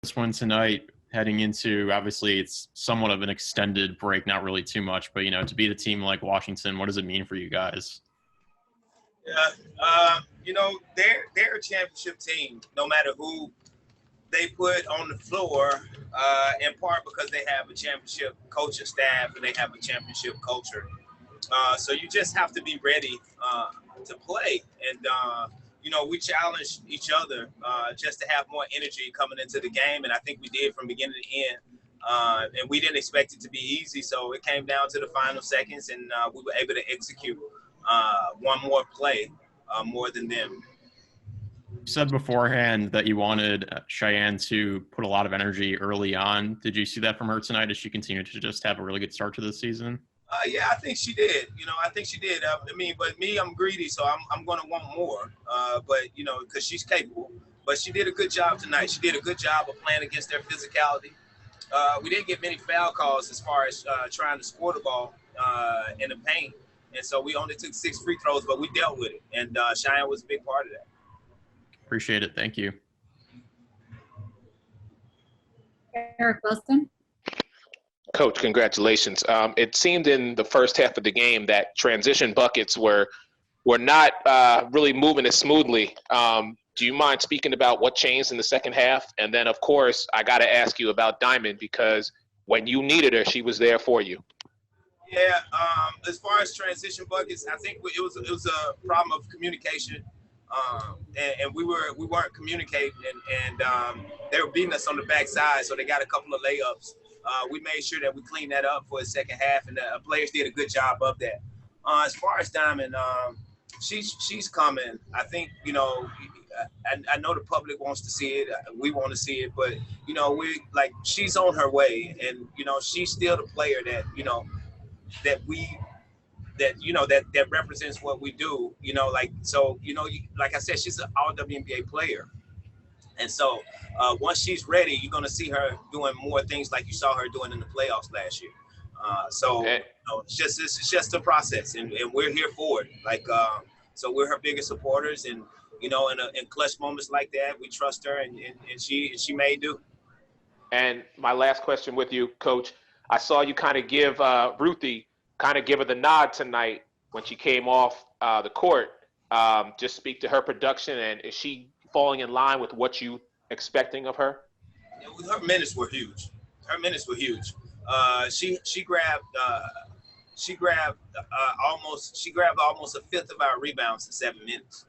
this one tonight, heading into, obviously it's somewhat of an extended break, not really too much, but to beat a team like Washington, what does it mean for you guys? Yeah, they're a championship team, no matter who they put on the floor, in part because they have a championship coaching staff and they have a championship culture. So you just have to be ready to play. And, we challenged each other just to have more energy coming into the game. And I think we did from beginning to end. And we didn't expect it to be easy. So it came down to the final seconds, and we were able to execute one more play more than them. You said beforehand that you wanted Cheyenne to put a lot of energy early on. Did you see that from her tonight? Does she continue to just have a really good start to the season? Yeah, I think she did. I think she did. But me, I'm greedy, so I'm going to want more. Because she's capable. But she did a good job tonight. She did a good job of playing against their physicality. We didn't get many foul calls as far as trying to score the ball in the paint. And so we only took 6 free throws, but we dealt with it. And Cheyenne was a big part of that. Appreciate it. Thank you. Eric Wilson. Coach, congratulations. It seemed in the first half of the game that transition buckets were not really moving as smoothly. Do you mind speaking about what changed in the second half? And then, of course, I got to ask you about Diamond, because when you needed her, she was there for you. Yeah, as far as transition buckets, I think it was a problem of communication, and we weren't communicating, and they were beating us on the backside, so they got a couple of layups. We made sure that we cleaned that up for the second half, and the players did a good job of that. As far as Diamond, she's coming. I think I know the public wants to see it. We want to see it, but she's on her way, and she's still the player that that represents what we do. Like I said, she's an all WNBA player. And so once she's ready, you're going to see her doing more things like you saw her doing in the playoffs last year. It's just a process, and we're here for it. So we're her biggest supporters, and in clutch moments like that, we trust her, and she may do. And my last question with you, Coach, I saw you kind of give Ruthie give her the nod tonight when she came off the court. Just speak to her production, and is she falling in line with what you expecting of her? Her minutes were huge. She grabbed almost a fifth of our rebounds in 7 minutes.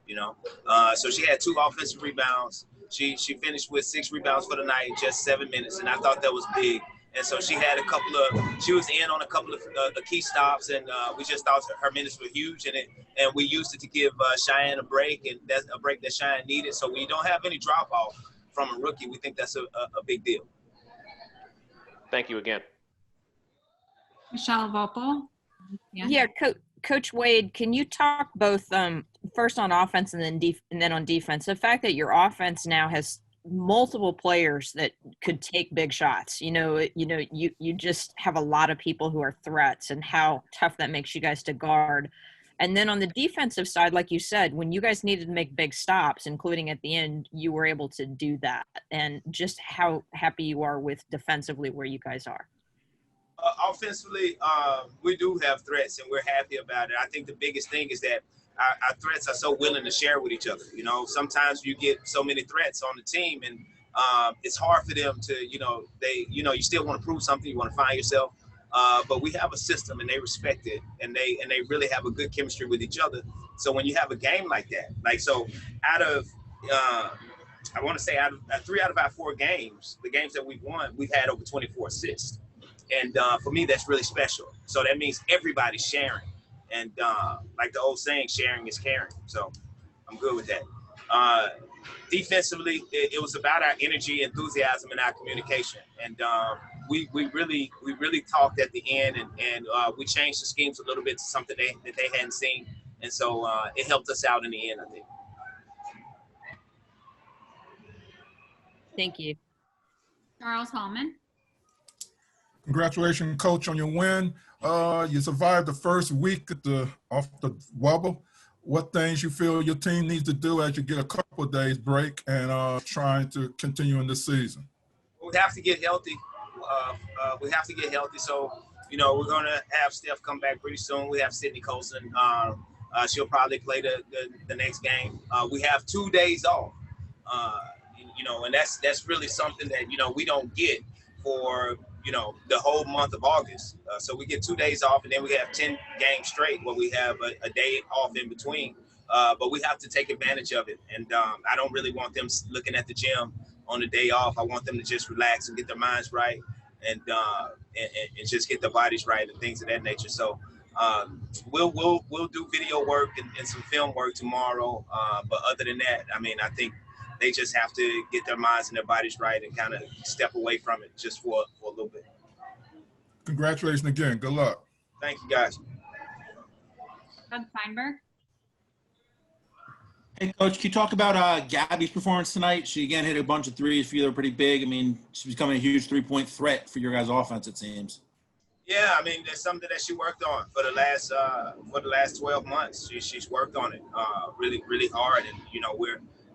So she had 2 offensive rebounds. She finished with 6 rebounds for the night in just 7 minutes, and I thought that was big. And so she was in on a couple of the key stops, and we just thought her minutes were huge, and we used it to give Cheyenne a break, and that's a break that Cheyenne needed. So we don't have any drop off from a rookie. We think that's a big deal. Thank you again. Michelle Vopel. Yeah, Coach Wade, can you talk both first on offense and then on defense? The fact that your offense now has multiple players that could take big shots. You just have a lot of people who are threats, and how tough that makes you guys to guard. And then on the defensive side, like you said, when you guys needed to make big stops, including at the end, you were able to do that. And just how happy you are with defensively where you guys are. Offensively, we do have threats, and we're happy about it. I think the biggest thing is that our threats are so willing to share with each other. Sometimes you get so many threats on the team, and it's hard for them to, you still want to prove something, you want to find yourself. But we have a system, and they respect it, and they really have a good chemistry with each other. So when you have a game like that, out of I want to say out of 3 out of our 4 games, the games that we've won, we've had over 24 assists. And for me, that's really special. So that means everybody's sharing. And like the old saying, sharing is caring. So I'm good with that. Defensively, it was about our energy, enthusiasm, and our communication. And we really talked at the end, and we changed the schemes a little bit to something that they hadn't seen. And so it helped us out in the end, I think. Thank you. Charles Hallman. Congratulations, Coach, on your win. You survived the first week off the wobble. What things you feel your team needs to do as you get a couple of days break and trying to continue in this season? we have to get healthy. We have to get healthy. So, we're going to have Steph come back pretty soon. We have Sydney Colson. She'll probably play the next game. We have 2 days off. And that's really something that, we don't get for, the whole month of August. So we get 2 days off, and then we have 10 games straight where we have a day off in between. But we have to take advantage of it. And I don't really want them looking at the gym on the day off. I want them to just relax and get their minds right and just get their bodies right and things of that nature. So we'll do video work and some film work tomorrow. But other than that, I think they just have to get their minds and their bodies right and kind of step away from it just for a little bit. Congratulations again. Good luck. Thank you, guys. Doug Feinberg. Hey, Coach, can you talk about Gabby's performance tonight? She, again, hit a bunch of threes for you. They're pretty big. She's becoming a huge three-point threat for your guys' offense, it seems. Yeah, there's something that she worked on for the last 12 months. She's worked on it really, really hard. And,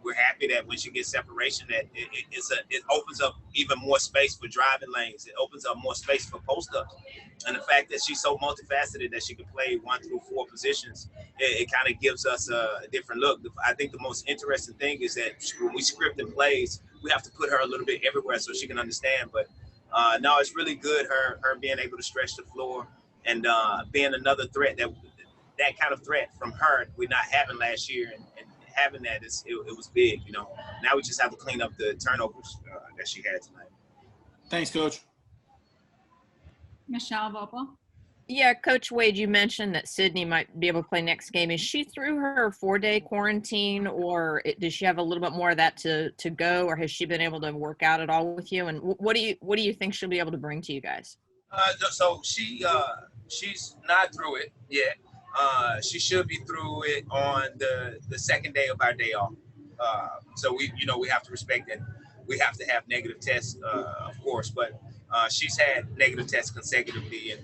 we're happy that when she gets separation, that it opens up even more space for driving lanes. It opens up more space for post-ups. And the fact that she's so multifaceted that she can play 1 through 4 positions, it kind of gives us a different look. I think the most interesting thing is that when we script and plays, we have to put her a little bit everywhere so she can understand. But no, it's really good, her being able to stretch the floor and being another threat, that kind of threat from her we're not having last year. And having that, it was big, Now we just have to clean up the turnovers that she had tonight. Thanks, Coach. Michelle Vopel. Yeah, Coach Wade, you mentioned that Sydney might be able to play next game. Is she through her 4-day quarantine, or does she have a little bit more of that to go, or has she been able to work out at all with you? And what do you think she'll be able to bring to you guys? So she's not through it yet. She should be through it on the second day of our day off. So we have to respect that. We have to have negative tests, of course, but she's had negative tests consecutively, and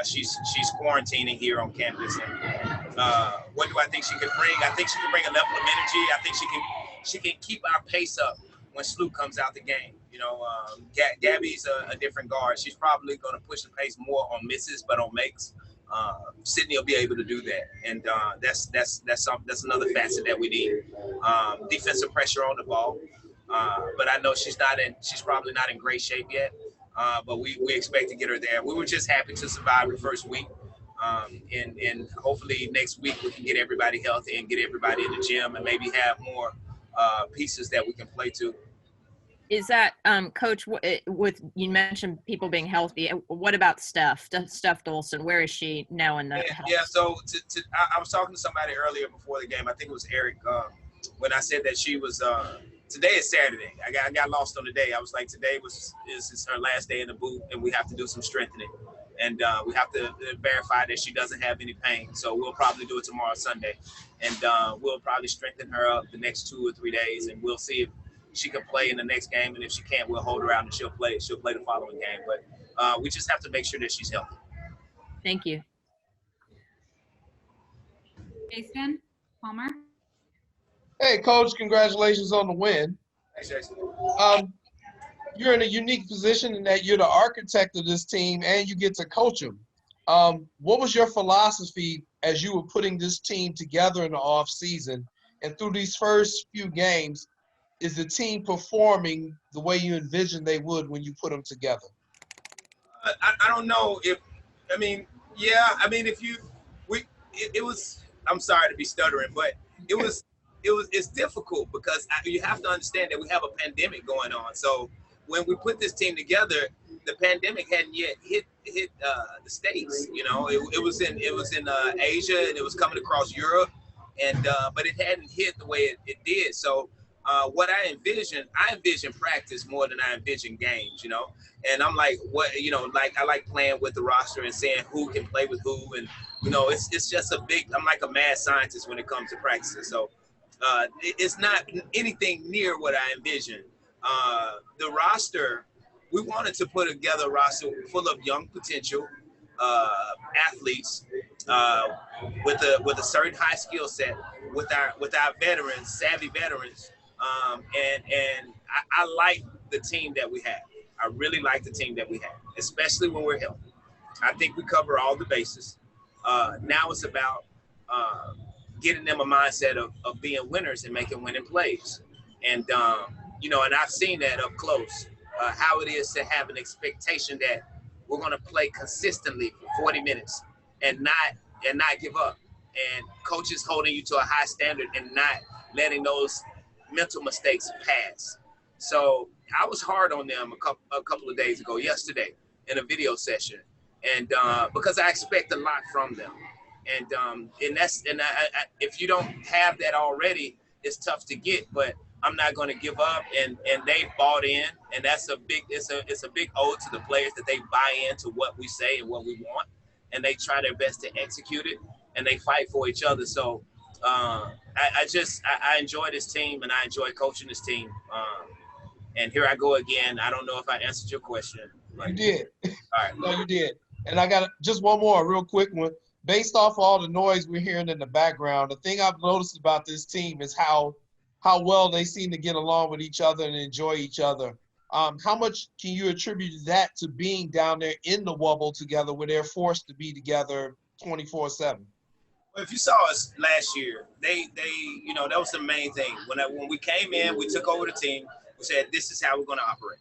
she's quarantining here on campus. And what do I think she can bring? I think she can bring a level of energy. I think she can keep our pace up when Sloop comes out the game. Gabby's a different guard. She's probably going to push the pace more on misses, but on makes. Sydney will be able to do that, and that's another facet that we need. Defensive pressure on the ball, but I know she's probably not in great shape yet. But we expect to get her there. We were just happy to survive the first week, and hopefully next week we can get everybody healthy and get everybody in the gym and maybe have more pieces that we can play to. Is that, Coach, with you mentioned people being healthy, what about Steph Dolson? Where is she now in the health? Yeah, so I was talking to somebody earlier before the game. I think it was Eric, when I said that she was today is Saturday. I got lost on the day. I was like, today is her last day in the boot, and we have to do some strengthening. And we have to verify that she doesn't have any pain. So we'll probably do it tomorrow, Sunday. And we'll probably strengthen her up the next 2 or 3 days, and we'll see if she can play in the next game, and if she can't, we'll hold her out and she'll play the following game. But we just have to make sure that she's healthy. Thank you. Jason Palmer. Hey, Coach, congratulations on the win. Thanks, Jason. You're in a unique position in that you're the architect of this team and you get to coach them. What was your philosophy as you were putting this team together in the off season? And through these first few games, is the team performing the way you envisioned they would when you put them together? I don't know if it was, I'm sorry to be stuttering, but it's difficult because you have to understand that we have a pandemic going on. So when we put this team together, the pandemic hadn't yet hit the States. It was in Asia, and it was coming across Europe, and but it hadn't hit the way it did. So what I envision practice more than I envision games, and I'm like, I like playing with the roster and saying who can play with who. And, it's just I'm like a mad scientist when it comes to practices. So it's not anything near what I envisioned. The roster, we wanted to put together a roster full of young potential athletes with a certain high skill set with our veterans, savvy veterans. And I like the team that we have. I really like the team that we have, especially when we're healthy. I think we cover all the bases. Now it's about getting them a mindset of being winners and making winning plays. And, and I've seen that up close, how it is to have an expectation that we're going to play consistently for 40 minutes and not give up. And coaches holding you to a high standard and not letting those mental mistakes pass. So I was hard on them a couple of days ago, yesterday, in a video session, and because I expect a lot from them, and if you don't have that already, it's tough to get. But I'm not going to give up, and they've bought in, and that's a big it's a big ode to the players that they buy into what we say and what we want, and they try their best to execute it, and they fight for each other. So I enjoy this team, and I enjoy coaching this team. And here I go again. I don't know if I answered your question. You did. All right. No, you did. And I got just one more real quick one. Based off all the noise we're hearing in the background, the thing I've noticed about this team is how well they seem to get along with each other and enjoy each other. How much can you attribute that to being down there in the Wubble together where they're forced to be together 24/7? Well, if you saw us last year, they that was the main thing. When we came in, we took over the team. We said, this is how we're going to operate.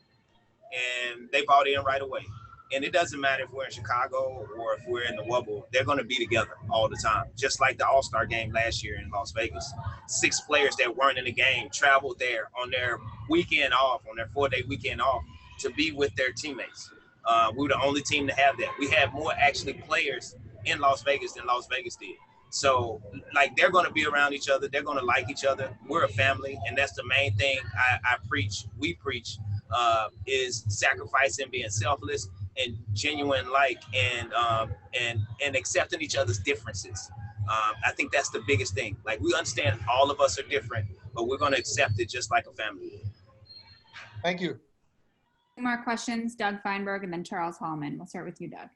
And they bought in right away. And it doesn't matter if we're in Chicago or if we're in the Wubble, they're going to be together all the time. Just like the All-Star game last year in Las Vegas. 6 players that weren't in the game traveled there on their weekend off, on their 4-day weekend off, to be with their teammates. We were the only team to have that. We had more actually players in Las Vegas than Las Vegas did. So, they're going to be around each other. They're going to like each other. We're a family, and that's the main thing we preach, is sacrificing, being selfless, and genuine and accepting each other's differences. I think that's the biggest thing. We understand all of us are different, but we're going to accept it just like a family. Thank you. 2 more questions, Doug Feinberg and then Charles Hallman. We'll start with you, Doug.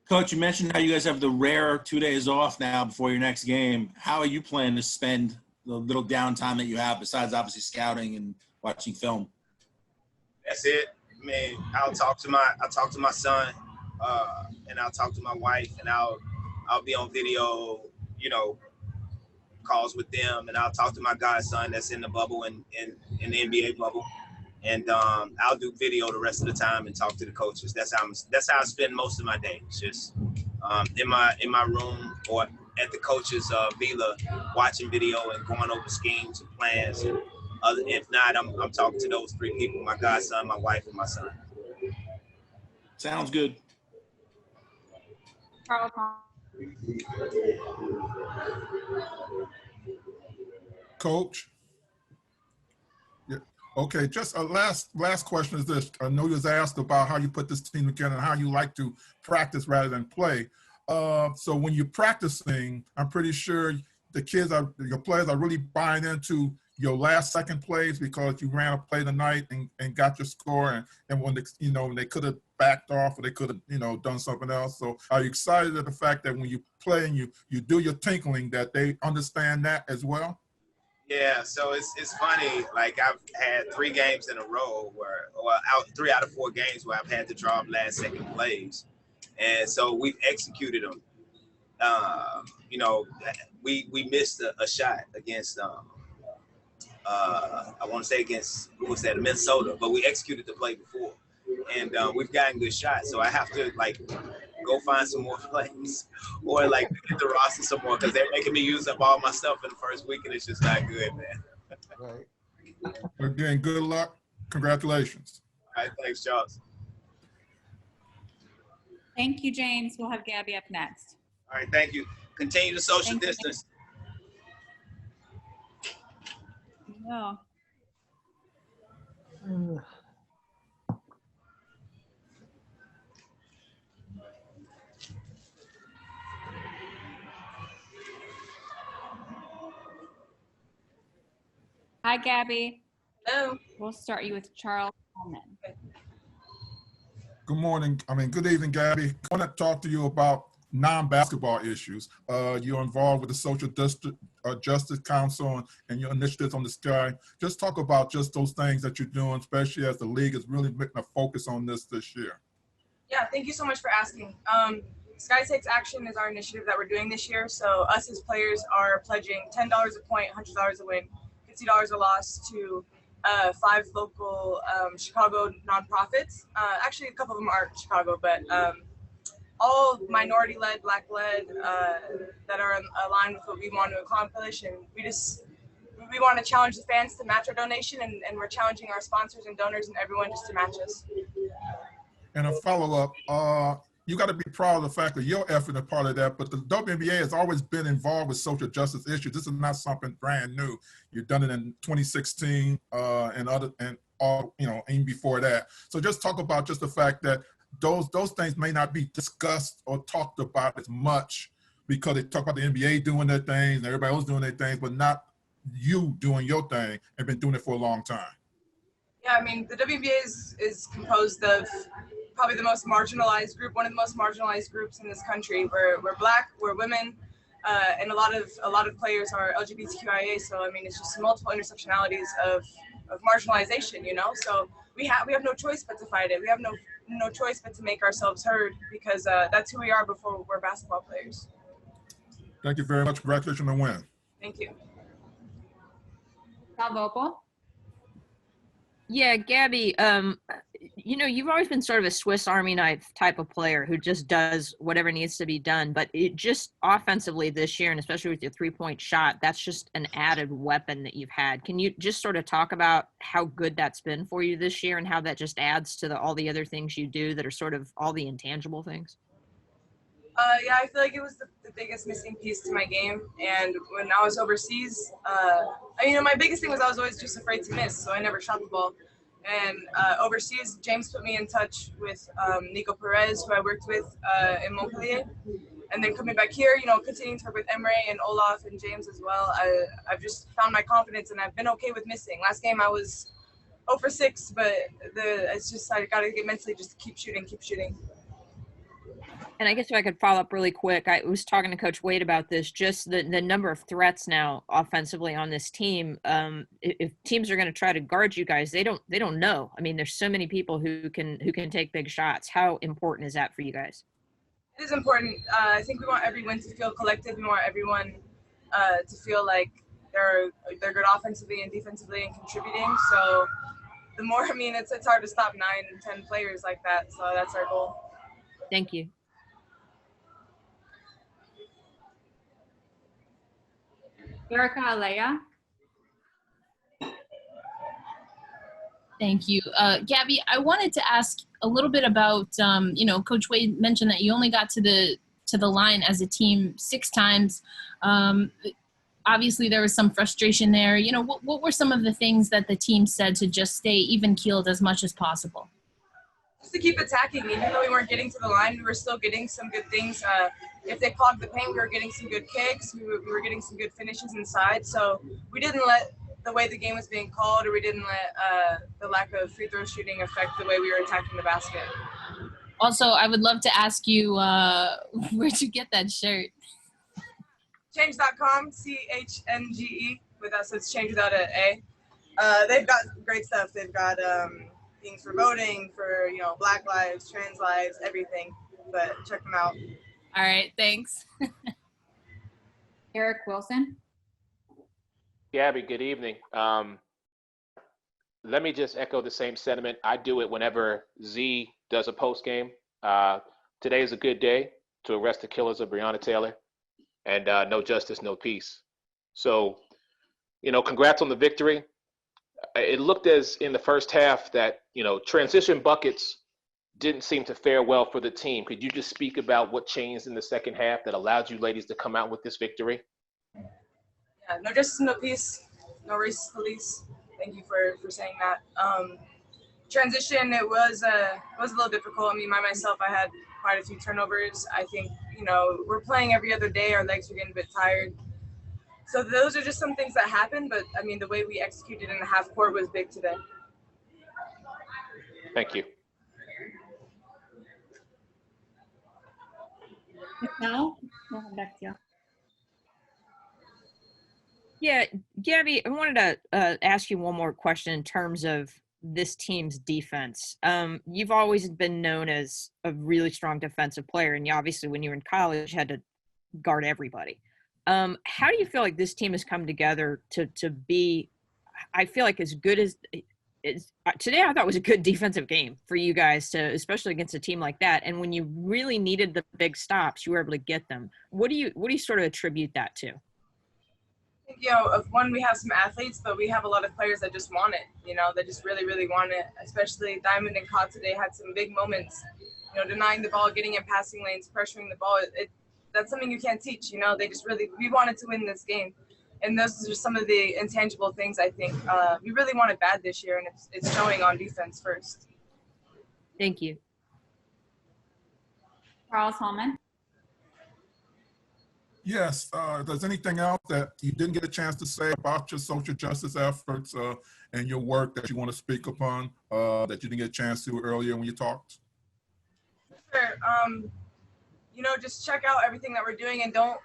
Coach, you mentioned how you guys have the rare 2 days off now before your next game. How are you planning to spend the little downtime that you have besides obviously scouting and watching film? That's it. I mean, I'll talk to my son, and I'll talk to my wife, and I'll be on video, calls with them, and I'll talk to my godson that's in the bubble and in the NBA bubble, and I'll do video the rest of the time and talk to the coaches. That's how I spend most of my day. It's just in my room or at the coach's villa, watching video and going over schemes and plans. And if not, I'm talking to those 3 people: my godson, my wife, and my son. Sounds good. Charles Hallman. Coach? Yeah. Okay, just a last question is this. I know you was asked about how you put this team together and how you like to practice rather than play. So when you're practicing, I'm pretty sure your players are really buying into your last second plays because you ran a play tonight and got your score, and when they could have backed off or they could have done something else. So are you excited at the fact that when you play and you do your tinkling that they understand that as well? Yeah, so it's funny. I've had 3 games in a row 3 out of 4 games where I've had to draw up last second plays, and so we've executed them. We missed a shot against I want to say against, Minnesota, but we executed the play before, and we've gotten good shots. So I have to go find some more plays or get the roster some more, because they're making me use up all my stuff in the first week, and it's just not good, man. Right. Again, good luck. Congratulations. All right, thanks, Charles. Thank you, James. We'll have Gabby up next. All right, thank you. Continue to social distance. No. Hi, Gabby. Hello. We'll start you with Charles Hallman. Good morning. Good evening, Gabby. I want to talk to you about non-basketball issues. You're involved with the social Justice Council and your initiatives on the Sky. Just talk about just those things that you're doing, especially as the league is really making a focus on this year. Yeah, thank you so much for asking. Sky Takes Action is our initiative that we're doing this year. So us as players are pledging $10 a point, $100 a win, $50 a loss to 5 local Chicago nonprofits. Actually, a couple of them aren't Chicago, but all minority-led, Black-led that are aligned with what we want to accomplish. And we want to challenge the fans to match our donation, and we're challenging our sponsors and donors and everyone just to match us. And a follow-up, you got to be proud of the fact that your effort is part of that, but the WNBA has always been involved with social justice issues. This is not something brand new. You've done it in 2016 and even before that. So just talk about just the fact that those things may not be discussed or talked about as much because they talk about the NBA doing their things and everybody else doing their things, but not you doing your thing and been doing it for a long time. Yeah, I mean, the WNBA is composed of probably the most marginalized group, one of the most marginalized groups in this country. We're Black, we're women, and a lot of players are LGBTQIA. So I mean, it's just multiple intersectionalities of marginalization, you know. So we have no choice but to fight it. We have no choice but to make ourselves heard because that's who we are before we're basketball players. Thank you very much. Congratulations on the win. Thank you. Sal Vopel. Yeah, Gabby, you know, you've always been sort of a Swiss Army knife type of player who just does whatever needs to be done. But it just offensively this year, and especially with your three-point shot, that's just an added weapon that you've had. Can you just sort of talk about how good that's been for you this year and how that just adds to all the other things you do that are sort of all the intangible things? Yeah, I feel like it was the biggest missing piece to my game. And when I was overseas, my biggest thing was I was always just afraid to miss, so I never shot the ball. And overseas, James put me in touch with Nico Perez, who I worked with in Montpellier. And then coming back here, you know, continuing to work with Emre and Olaf and James as well, I've just found my confidence and I've been okay with missing. Last game I was 0 for 6, but it's just I got to get mentally just to keep shooting. And I guess if I could follow up really quick, I was talking to Coach Wade about this, just the number of threats now offensively on this team. If teams are going to try to guard you guys, they don't know. I mean, there's so many people who can take big shots. How important is that for you guys? It is important. I think we want everyone to feel collective. We want everyone to feel like they're good offensively and defensively and contributing. So the more, I mean, it's hard to stop 9 and 10 players like that. So that's our goal. Thank you. Erica Alea. Thank you. Gabby, I wanted to ask a little bit about, Coach Wade mentioned that you only got to the line as a team 6 times. Obviously, there was some frustration there. You know, what were some of the things that the team said to just stay even-keeled as much as possible? Just to keep attacking. Even though we weren't getting to the line, we were still getting some good things. If they clogged the paint, we were getting some good kicks. We were getting some good finishes inside. So we didn't let the way the game was being called, or we didn't let the lack of free throw shooting affect the way we were attacking the basket. Also, I would love to ask you, where'd you get that shirt? Change.com, CHNGE, with us, it's change without an A. They've got great stuff. They've got things for voting, for, Black lives, trans lives, everything. But check them out. All right, thanks. Eric Wilson. Gabby, good evening. Let me just echo the same sentiment. I do it whenever Z does a post game. Today is a good day to arrest the killers of Breonna Taylor, and no justice, no peace. So, congrats on the victory. It looked as in the first half that, transition buckets didn't seem to fare well for the team. Could you just speak about what changed in the second half that allowed you ladies to come out with this victory? Yeah, no justice, no peace, no racist police. Thank you for saying that. Transition, it was a little difficult. I mean, myself, I had quite a few turnovers. I think, we're playing every other day. Our legs are getting a bit tired. So those are just some things that happen. But, I mean, the way we executed in the half court was big today. Thank you. Now, back to you. Yeah, Gabby, I wanted to ask you one more question in terms of this team's defense. You've always been known as a really strong defensive player, and you obviously, when you were in college, had to guard everybody. How do you feel like this team has come together to be, I feel like, as good as today? I thought was a good defensive game for you guys, to, especially against a team like that. And when you really needed the big stops, you were able to get them. What do you sort of attribute that to? You know, one, we have some athletes, but we have a lot of players that just want it, you know, that just really, really want it. Especially Diamond and Cott today had some big moments, you know, denying the ball, getting in passing lanes, pressuring the ball. That's something you can't teach, you know. They just really, we wanted to win this game. And those are some of the intangible things I think we really wanted bad this year, and it's showing on defense first. Thank you. Charles Holman. Yes. There's anything else that you didn't get a chance to say about your social justice efforts and your work that you want to speak upon that you didn't get a chance to earlier when you talked? Sure. You know, just check out everything that we're doing, and don't.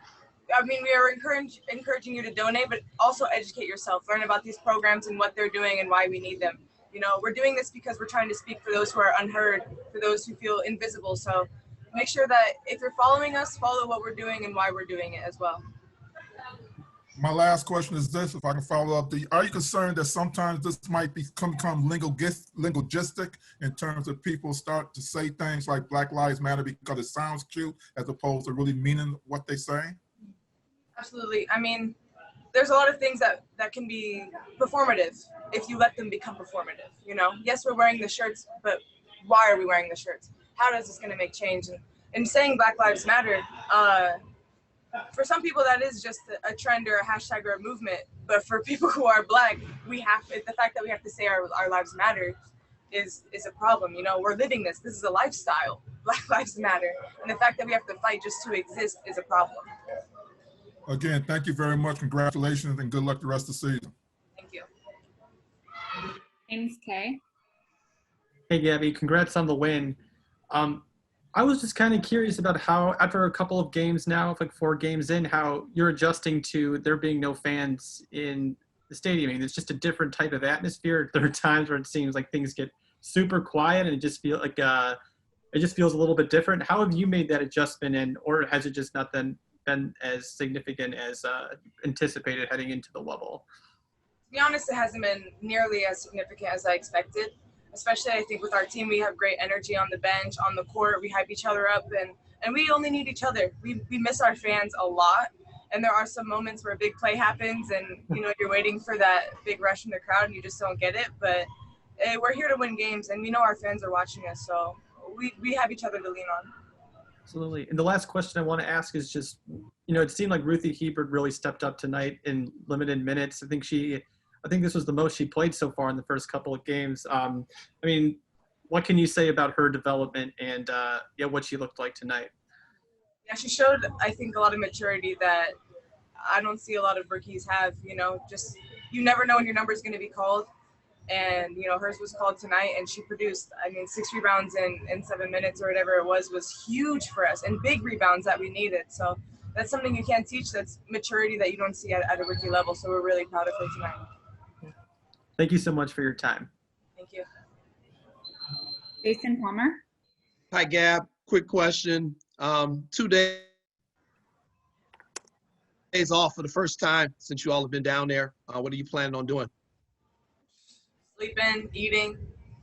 I mean, we are encouraging you to donate, but also educate yourself. Learn about these programs and what they're doing and why we need them. You know, we're doing this because we're trying to speak for those who are unheard, for those who feel invisible. So make sure that if you're following us, follow what we're doing and why we're doing it as well. My last question is this, if I can follow up. Are you concerned that sometimes this might become linguistic in terms of people start to say things like Black Lives Matter because it sounds cute as opposed to really meaning what they say? Absolutely. I mean, there's a lot of things that can be performative if you let them become performative. You know, yes, we're wearing the shirts, but why are we wearing the shirts? How is this going to make change? And saying Black Lives Matter, for some people that is just a trend or a hashtag or a movement, but for people who are Black, the fact that we have to say our lives matter is a problem. You know, we're living this is a lifestyle. Black Lives Matter, and the fact that we have to fight just to exist is a problem. Again, thank you very much. Congratulations and good luck the rest of the season. Thank you. James K. Hey, Gabby, congrats on the win. I was just kind of curious about how, after a couple of games now, like 4 games in, how you're adjusting to there being no fans in the stadium. I mean, it's just a different type of atmosphere. There are times where it seems like things get super quiet and it just feels like it just feels a little bit different. How have you made that adjustment, or has it just not been as significant as anticipated heading into the level? To be honest, it hasn't been nearly as significant as I expected. Especially, I think with our team, we have great energy on the bench, on the court. We hype each other up, and we only need each other. We miss our fans a lot, and there are some moments where a big play happens, and you know you're waiting for that big rush from the crowd, and you just don't get it. But we're here to win games, and we know our fans are watching us, so we have each other to lean on. Absolutely. And the last question I want to ask is just, you know, it seemed like Ruthie Hebert really stepped up tonight in limited minutes. I think this was the most she played so far in the first couple of games. I mean, what can you say about her development and what she looked like tonight? Yeah, she showed, I think, a lot of maturity that I don't see a lot of rookies have. You know, just you never know when your number is going to be called. And, you know, hers was called tonight, and she produced, I mean, 6 rebounds in 7 minutes or whatever it was huge for us, and big rebounds that we needed. So that's something you can't teach. That's maturity that you don't see at a rookie level. So we're really proud of her tonight. Thank you so much for your time. Thank you. Jason Palmer. Hi, Gab. Quick question. 2 days off for the first time since you all have been down there. What are you planning on doing? Sleeping, eating,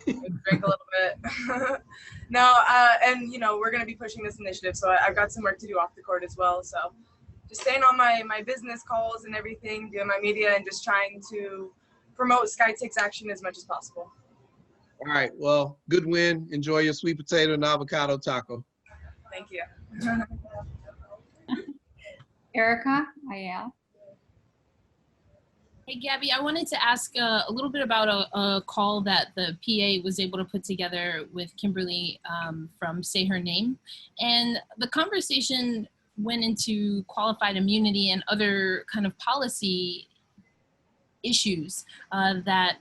drink a little bit. No, and you know, we're going to be pushing this initiative, so I've got some work to do off the court as well. So just staying on my business calls and everything, doing my media, and just trying to promote Sky Takes Action as much as possible. All right. Well, good win. Enjoy your sweet potato and avocado taco. Thank you. Erica Ayala. Hey, Gabby, I wanted to ask a little bit about a call that the PA was able to put together with Kimberly from Say Her Name. And the conversation went into qualified immunity and other kind of policy issues that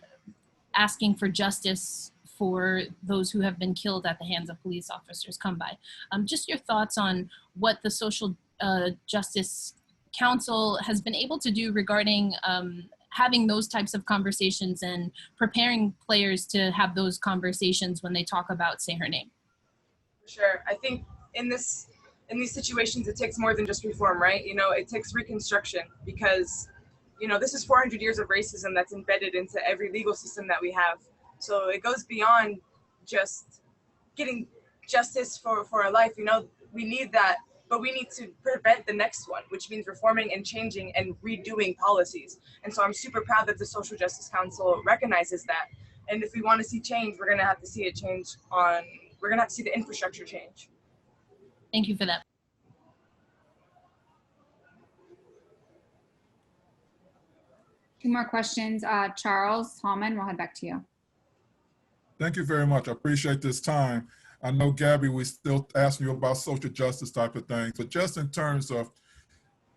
asking for justice for those who have been killed at the hands of police officers come by. Just your thoughts on what the social justice council has been able to do regarding having those types of conversations and preparing players to have those conversations when they talk about Say Her Name? Sure. I think in these situations, it takes more than just reform, right? You know, it takes reconstruction because, you know, this is 400 years of racism that's embedded into every legal system that we have. So it goes beyond just getting justice for a life. You know, we need that, but we need to prevent the next one, which means reforming and changing and redoing policies. And so I'm super proud that the Social Justice Council recognizes that. And if we want to see change, we're going to have to see it change we're going to have to see the infrastructure change. Thank you for that. Two more questions. Charles Hallman, we'll head back to you. Thank you very much. I appreciate this time. I know, Gabby, we're still asking you about social justice type of things, but just in terms of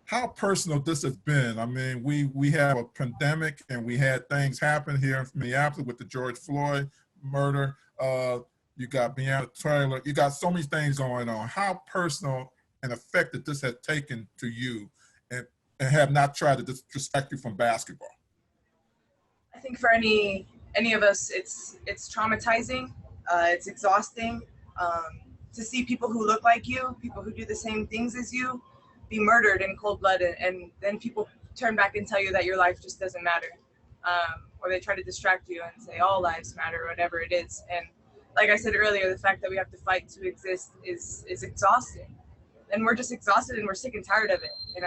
how personal this has been. I mean, we have a pandemic and we had things happen here in Minneapolis with the George Floyd murder. You got Breonna Taylor. You got so many things going on. How personal and effective this has taken to you and have not tried to distract you from basketball? I think for any of us, it's traumatizing. It's exhausting to see people who look like you, people who do the same things as you, be murdered in cold blood, and then people turn back and tell you that your life just doesn't matter, or they try to distract you and say all lives matter, or whatever it is. And like I said earlier, the fact that we have to fight to exist is exhausting, and we're just exhausted and we're sick and tired of it. And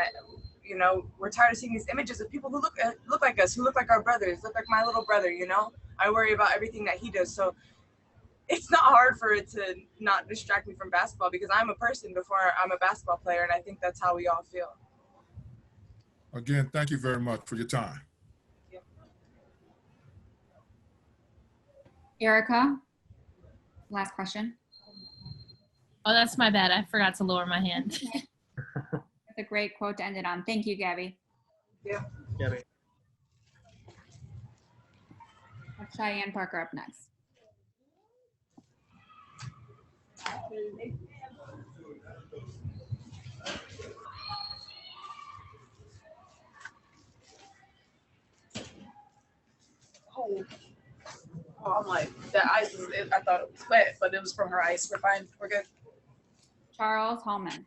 you know, we're tired of seeing these images of people who look like us, who look like our brothers, look like my little brother. You know, I worry about everything that he does. So it's not hard for it to not distract me from basketball because I'm a person before I'm a basketball player, and I think that's how we all feel. Again, thank you very much for your time. Yep. Erica, last question. Oh, that's my bad. I forgot to lower my hand. That's a great quote to end it on. Thank you, Gabby. Yeah. Gabby. Cheyenne Parker up next. Oh, I'm like, the ice is, I thought it was wet, but it was from her ice. We're fine. We're good. Charles Hallman.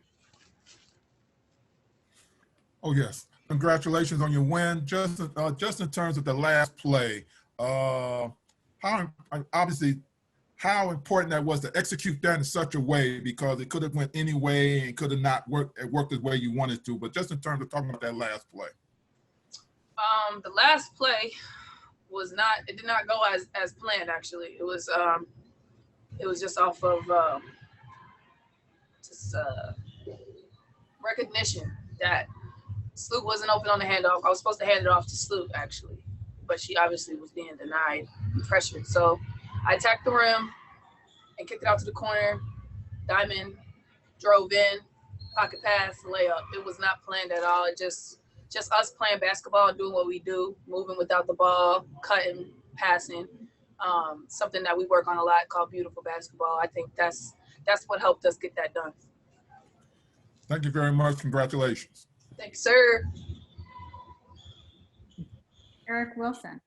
Oh, yes. Congratulations on your win. Just in terms of the last play, how important that was to execute that in such a way, because it could have went any way and could have not worked the way you wanted to. But just in terms of talking about that last play. The last play it did not go as planned, actually. It was just off of recognition that Sloop wasn't open on the handoff. I was supposed to hand it off to Sloop, actually, but she obviously was being denied and pressured. So I attacked the rim and kicked it out to the corner. Diamond drove in, pocket pass, layup. It was not planned at all. It just us playing basketball and doing what we do, moving without the ball, cutting, passing. Something that we work on a lot called beautiful basketball. I think that's what helped us get that done. Thank you very much. Congratulations. Thanks, sir. Eric Wilson.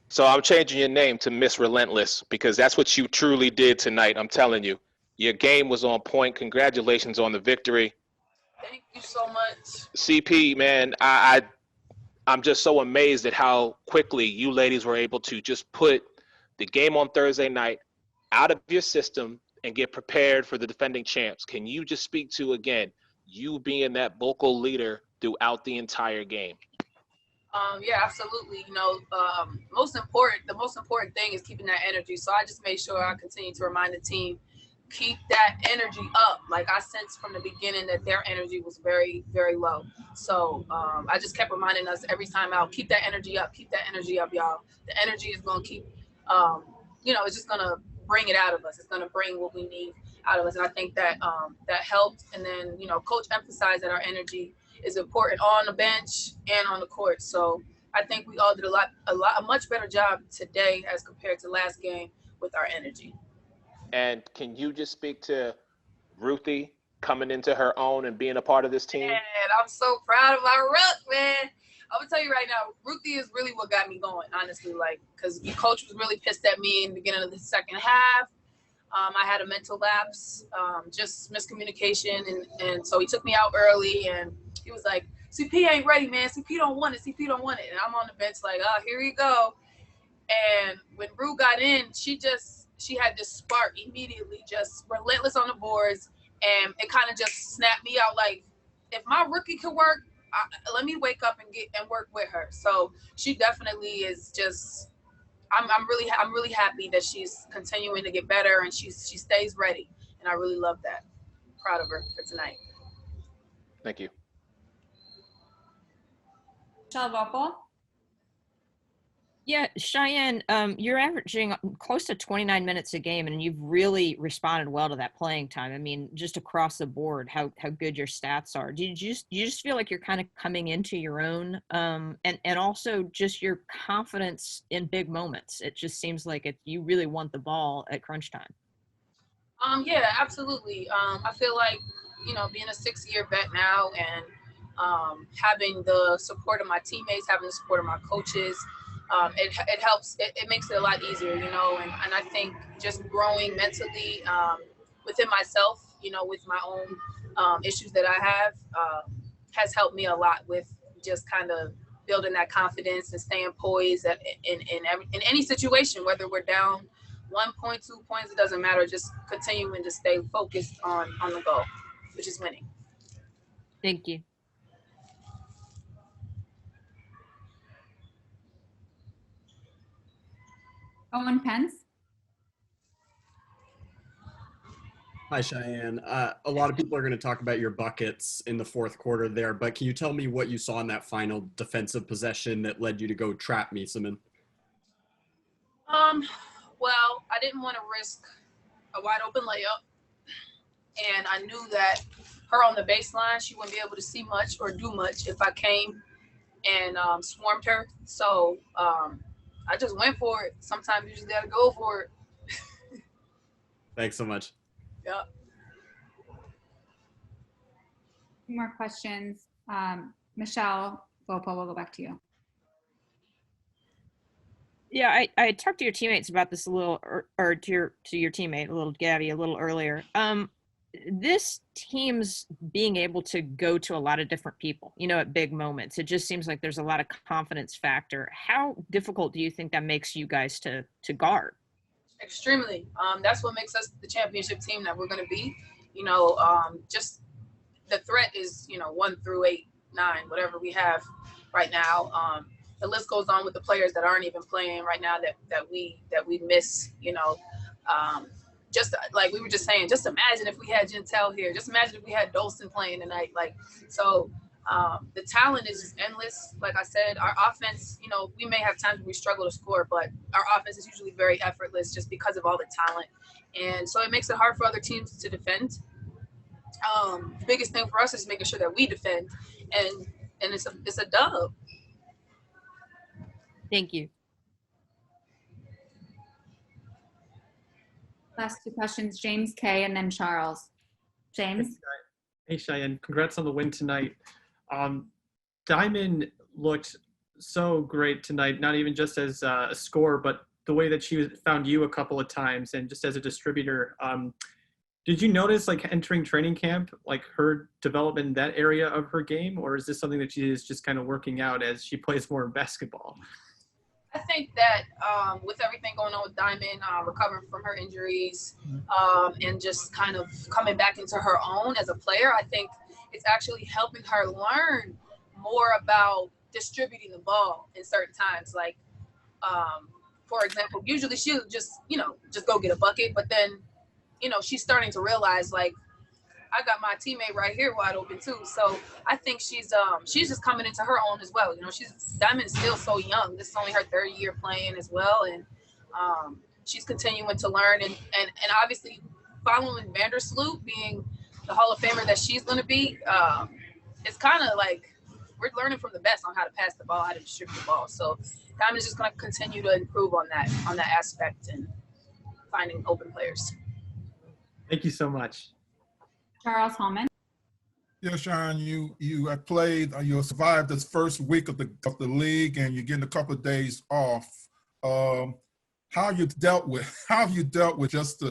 So I'm changing your name to Miss Relentless because that's what you truly did tonight. I'm telling you, your game was on point. Congratulations on the victory. Thank you so much. CP, man, I'm just so amazed at how quickly you ladies were able to just put the game on Thursday night out of your system and get prepared for the defending champs. Can you just speak to, again, you being that vocal leader throughout the entire game? Yeah, absolutely. You know, the most important thing is keeping that energy. So I just made sure I continue to remind the team, keep that energy up. Like I sensed from the beginning that their energy was very, very low. So I just kept reminding us every time out, keep that energy up, y'all. The energy is going to keep, it's just going to bring it out of us. It's going to bring what we need out of us. And I think that that helped. And then, Coach emphasized that our energy is important on the bench and on the court. So I think we all did a much better job today as compared to last game with our energy. And can you just speak to Ruthie coming into her own and being a part of this team? And I'm so proud of my Rook, man. I'm gonna tell you right now, Ruthie is really what got me going, honestly. Like, because the coach was really pissed at me in the beginning of the second half. I had a mental lapse, just miscommunication, and so he took me out early, and he was like, "CP ain't ready, man. CP don't want it. CP don't want it." And I'm on the bench like, "Oh, here you go." And when Rue got in, she had this spark immediately, just relentless on the boards, and it kind of just snapped me out. Like, if my rookie could work, let me wake up and work with her. So she definitely is just. I'm really happy that she's continuing to get better and she stays ready, and I really love that. Proud of her for tonight. Thank you. Michelle Vopel. Yeah, Cheyenne, you're averaging close to 29 minutes a game, and you've really responded well to that playing time. I mean, just across the board, how good your stats are. Do you just feel like you're kind of coming into your own, and also just your confidence in big moments? It just seems like you really want the ball at crunch time. Yeah, absolutely. I feel like, being a 6-year vet now and having the support of my teammates, having the support of my coaches. It helps. It makes it a lot easier, and I think just growing mentally within myself, with my own issues that I have, has helped me a lot with just kind of building that confidence and staying poised in any situation, whether we're down 1 point, 2 points, it doesn't matter. Just continuing to stay focused on the goal, which is winning. Thank you. Owen Pence. Hi, Cheyenne. A lot of people are going to talk about your buckets in the fourth quarter there, but can you tell me what you saw in that final defensive possession that led you to go trap Miesemann? Well, I didn't want to risk a wide open layup, and I knew that her on the baseline, she wouldn't be able to see much or do much if I came and swarmed her. So I just went for it. Sometimes you just got to go for it. Thanks so much. Yep. More questions. Michelle Vopel, we'll go back to you. Yeah, I talked to your teammates about this a little, or to your teammate, a little Gabby, a little earlier. This team's being able to go to a lot of different people, at big moments. It just seems like there's a lot of confidence factor. How difficult do you think that makes you guys to guard? Extremely. That's what makes us the championship team that we're going to be. Just the threat is, 1 through 8, 9, whatever we have right now. The list goes on with the players that aren't even playing right now that we miss. Just like we were just saying, just imagine if we had Gentel here. Just imagine if we had Dolson playing tonight. The talent is just endless. Like I said, our offense, we may have times where we struggle to score, but our offense is usually very effortless just because of all the talent. And so it makes it hard for other teams to defend. The biggest thing for us is making sure that we defend, and it's a dub. Thank you. Last 2 questions, James K. and then Charles. James. Hey, Cheyenne. Congrats on the win tonight. Diamond looked so great tonight, not even just as a scorer, but the way that she found you a couple of times and just as a distributor. Did you notice, entering training camp, her development in that area of her game, or is this something that she is just kind of working out as she plays more basketball? I think that with everything going on with Diamond, recovering from her injuries, and just kind of coming back into her own as a player, I think it's actually helping her learn more about distributing the ball in certain times. For example, usually she'll just go get a bucket, but then, she's starting to realize, I got my teammate right here wide open too. So I think she's just coming into her own as well. Diamond's still so young. This is only her 3rd year playing as well, and she's continuing to learn. And obviously, following Vandersloot being the Hall of Famer that she's going to be, it's kind of like we're learning from the best on how to pass the ball, how to distribute the ball. So Diamond's just going to continue to improve on that aspect and finding open players. Thank you so much. Charles Holman. Yeah, Sean, you have played, you survived this first week of the league, and you're getting a couple of days off. How have you dealt with just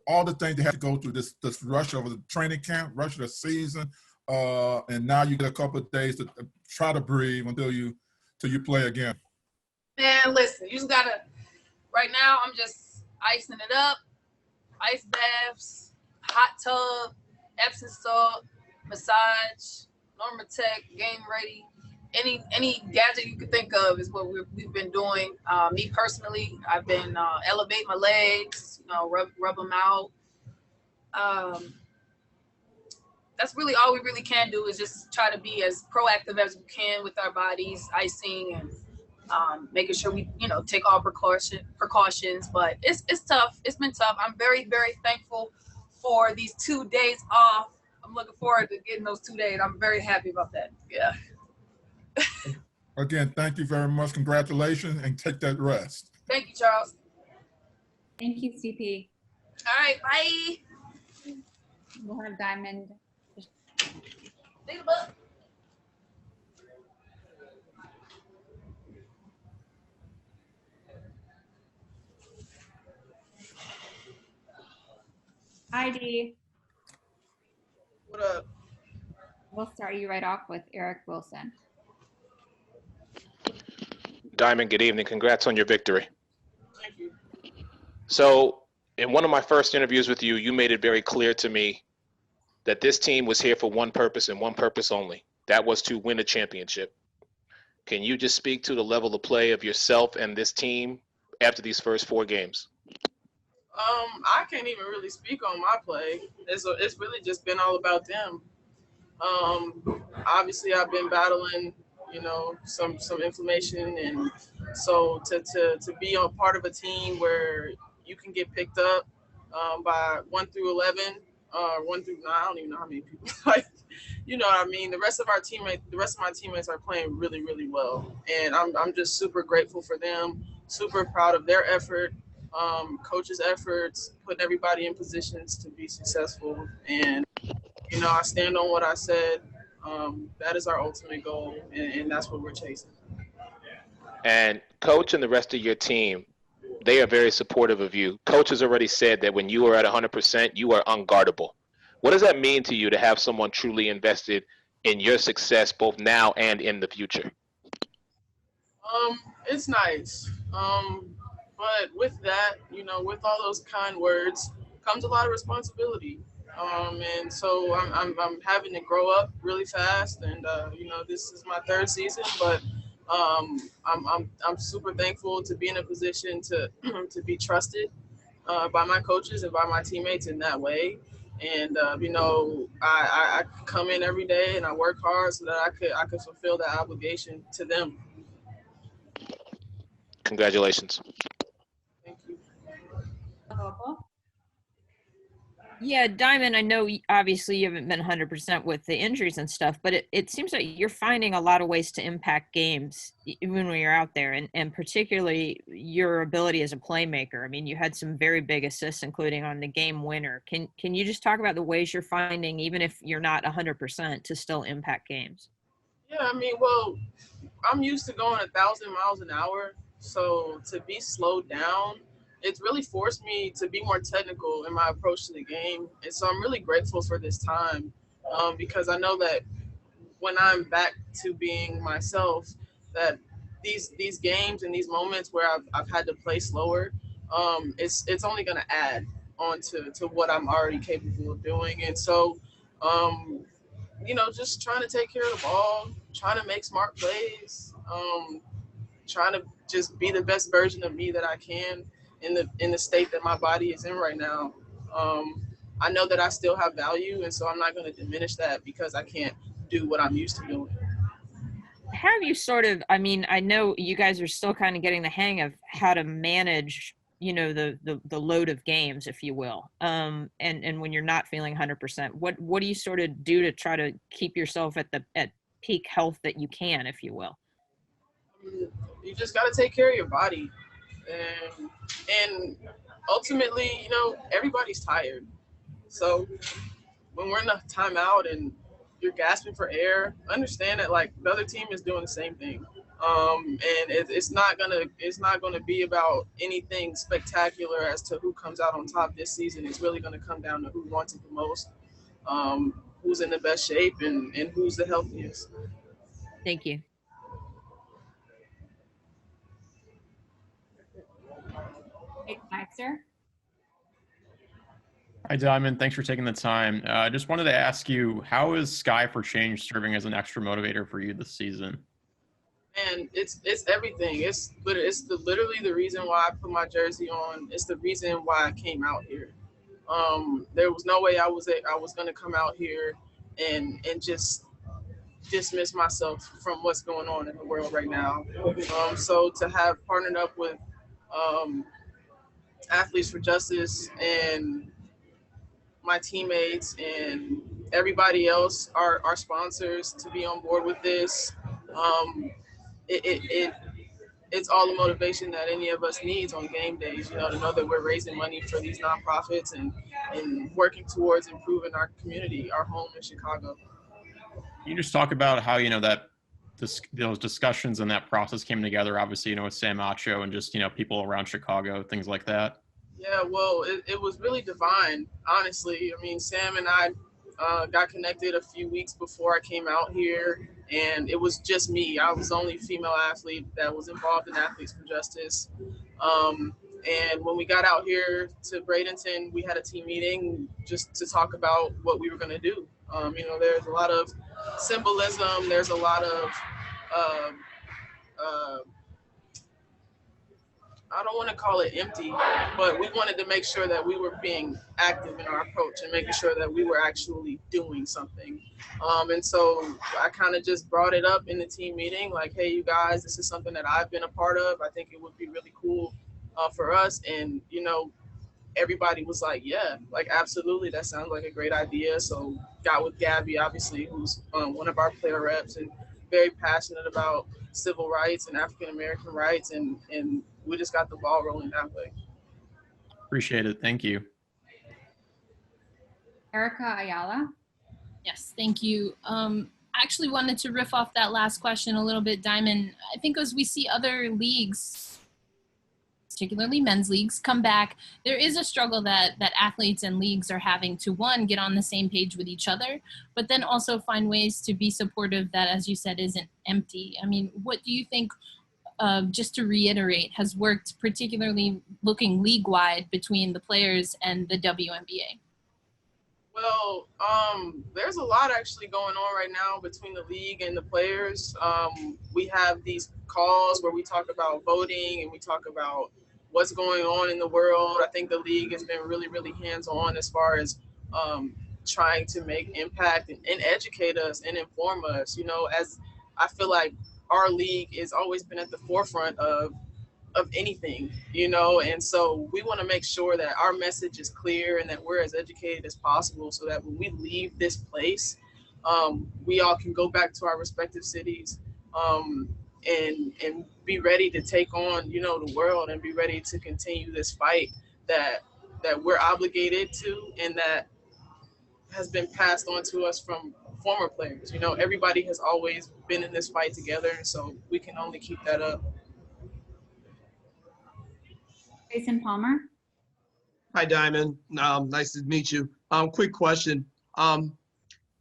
all the things you had to go through, this rush of the training camp, rush of the season, and now you get a couple of days to try to breathe till you play again? Man, listen, you just gotta. Right now, I'm just icing it up, ice baths, hot tub, Epsom salt, massage, Normatec, game ready. Any gadget you could think of is what we've been doing. Me personally, I've been elevate my legs, rub them out. That's really all we really can do is just try to be as proactive as we can with our bodies, icing and making sure we, take all precautions. But it's tough. It's been tough. I'm very, very thankful for these 2 days off. I'm looking forward to getting those 2 days. I'm very happy about that. Yeah. Again, thank you very much. Congratulations, and take that rest. Thank you, Charles. Thank you, CP. All right, bye. We'll have Diamond. Think about. Hi, Dee. What up? We'll start you right off with Eric Wilson. Diamond, good evening. Congrats on your victory. Thank you. So in one of my first interviews with you, you made it very clear to me that this team was here for one purpose and one purpose only. That was to win a championship. Can you just speak to the level of play of yourself and this team after these first 4 games? I can't even really speak on my play. It's really just been all about them. Obviously I've been battling, some inflammation, and so to be a part of a team where you can get picked up by 1 through 11, 1 through 9, I don't even know how many people. Like, you know what I mean? The rest of my teammates are playing really, really well, and I'm just super grateful for them. Super proud of their effort, coaches' efforts, putting everybody in positions to be successful. And I stand on what I said. That is our ultimate goal, and that's what we're chasing. And Coach and the rest of your team, they are very supportive of you. Coach has already said that when you are at 100%, you are unguardable. What does that mean to you to have someone truly invested in your success both now and in the future? It's nice. But with that, with all those kind words comes a lot of responsibility. And so I'm having to grow up really fast, and this is my 3rd season, but I'm super thankful to be in a position to be trusted by my coaches and by my teammates in that way. And I come in every day and I work hard so that I could fulfill that obligation to them. Congratulations. Thank you. Yeah, Diamond, I know obviously you haven't been 100% with the injuries and stuff, but it seems like you're finding a lot of ways to impact games even when you're out there, and particularly your ability as a playmaker. I mean, you had some very big assists, including on the game winner. Can you just talk about the ways you're finding, even if you're not 100%, to still impact games? Yeah, well, I'm used to going 1,000 miles an hour, so to be slowed down, it's really forced me to be more technical in my approach to the game. And so I'm really grateful for this time because I know that when I'm back to being myself, that these games and these moments where I've had to play slower, it's only going to add on to what I'm already capable of doing. And so, just trying to take care of the ball, trying to make smart plays, trying to just be the best version of me that I can in the state that my body is in right now. I know that I still have value, and so I'm not going to diminish that because I can't do what I'm used to doing. Have you I know you guys are still kind of getting the hang of how to manage, the load of games, if you will. And when you're not feeling 100%, what do you sort of do to try to keep yourself at peak health that you can, if you will? You just got to take care of your body. And ultimately, everybody's tired. So when we're in a timeout and you're gasping for air, understand that like the other team is doing the same thing. And it's not gonna be about anything spectacular as to who comes out on top this season. It's really gonna come down to who wants it the most, who's in the best shape, and who's the healthiest. Thank you. Baxter. Hi, Diamond. Thanks for taking the time. I just wanted to ask you, how is Sky for Change serving as an extra motivator for you this season? And it's everything. It's literally the reason why I put my jersey on. It's the reason why I came out here. There was no way I was gonna come out here and just dismiss myself from what's going on in the world right now. So to have partnered up with Athletes for Justice and my teammates and everybody else, our sponsors, to be on board with this, it's all the motivation that any of us needs on game days, to know that we're raising money for these nonprofits and working towards improving our community, our home in Chicago. Can you just talk about how, those discussions and that process came together, obviously, with Sam Acho and just, people around Chicago, things like that? Yeah, well, it was really divine, honestly. I mean, Sam and I got connected a few weeks before I came out here, and it was just me. I was the only female athlete that was involved in Athletes for Justice. And when we got out here to Bradenton, we had a team meeting just to talk about what we were going to do. There's a lot of symbolism. There's a lot of I don't want to call it empty, but we wanted to make sure that we were being active in our approach and making sure that we were actually doing something. And so I kind of just brought it up in the team meeting, like, hey, you guys, this is something that I've been a part of. I think it would be really cool for us. And, everybody was like, yeah, like, absolutely. That sounds like a great idea. So got with Gabby, obviously, who's one of our player reps and very passionate about civil rights and African-American rights. And we just got the ball rolling that way. Appreciate it. Thank you. Erica Ayala. Yes, thank you. I actually wanted to riff off that last question a little bit, Diamond. I think as we see other leagues, particularly men's leagues, come back, there is a struggle that athletes and leagues are having to, one, get on the same page with each other, but then also find ways to be supportive that, as you said, isn't empty. I mean, what do you think, just to reiterate, has worked particularly looking league-wide between the players and the WNBA? Well, there's a lot actually going on right now between the league and the players. We have these calls where we talk about voting and we talk about what's going on in the world. I think the league has been really, really hands-on as far as trying to make impact and educate us and inform us. As I feel like our league has always been at the forefront of anything, and so we want to make sure that our message is clear and that we're as educated as possible so that when we leave this place, we all can go back to our respective cities and be ready to take on, the world and be ready to continue this fight that we're obligated to and that has been passed on to us from former players. Everybody has always been in this fight together, and so we can only keep that up. Jason Palmer. Hi, Diamond. Nice to meet you. Quick question. Do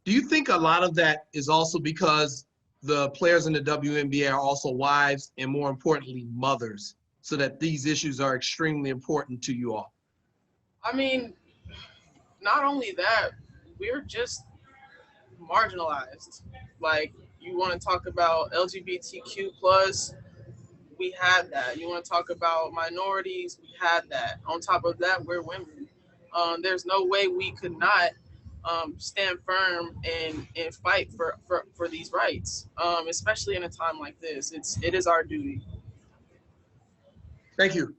you think a lot of that is also because the players in the WNBA are also wives and, more importantly, mothers, so that these issues are extremely important to you all? I mean, not only that, we're just marginalized. Like, you want to talk about LGBTQ plus, we had that. You want to talk about minorities, we had that. On top of that, we're women. There's no way we could not stand firm and fight for these rights, especially in a time like this. It is our duty. Thank you.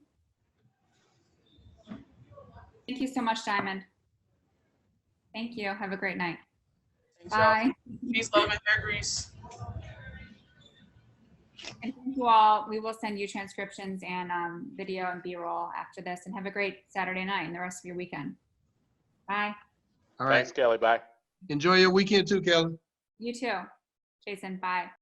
Thank you so much, Diamond. Thank you. Have a great night. Thanks, bye. Y'all. Peace, love, and hair grease. And thank you all. We will send you transcriptions and video and B-roll after this. And have a great Saturday night and the rest of your weekend. Bye. All right. Thanks, Kelly. Bye. Enjoy your weekend too, Kelly. You too. Jason, bye.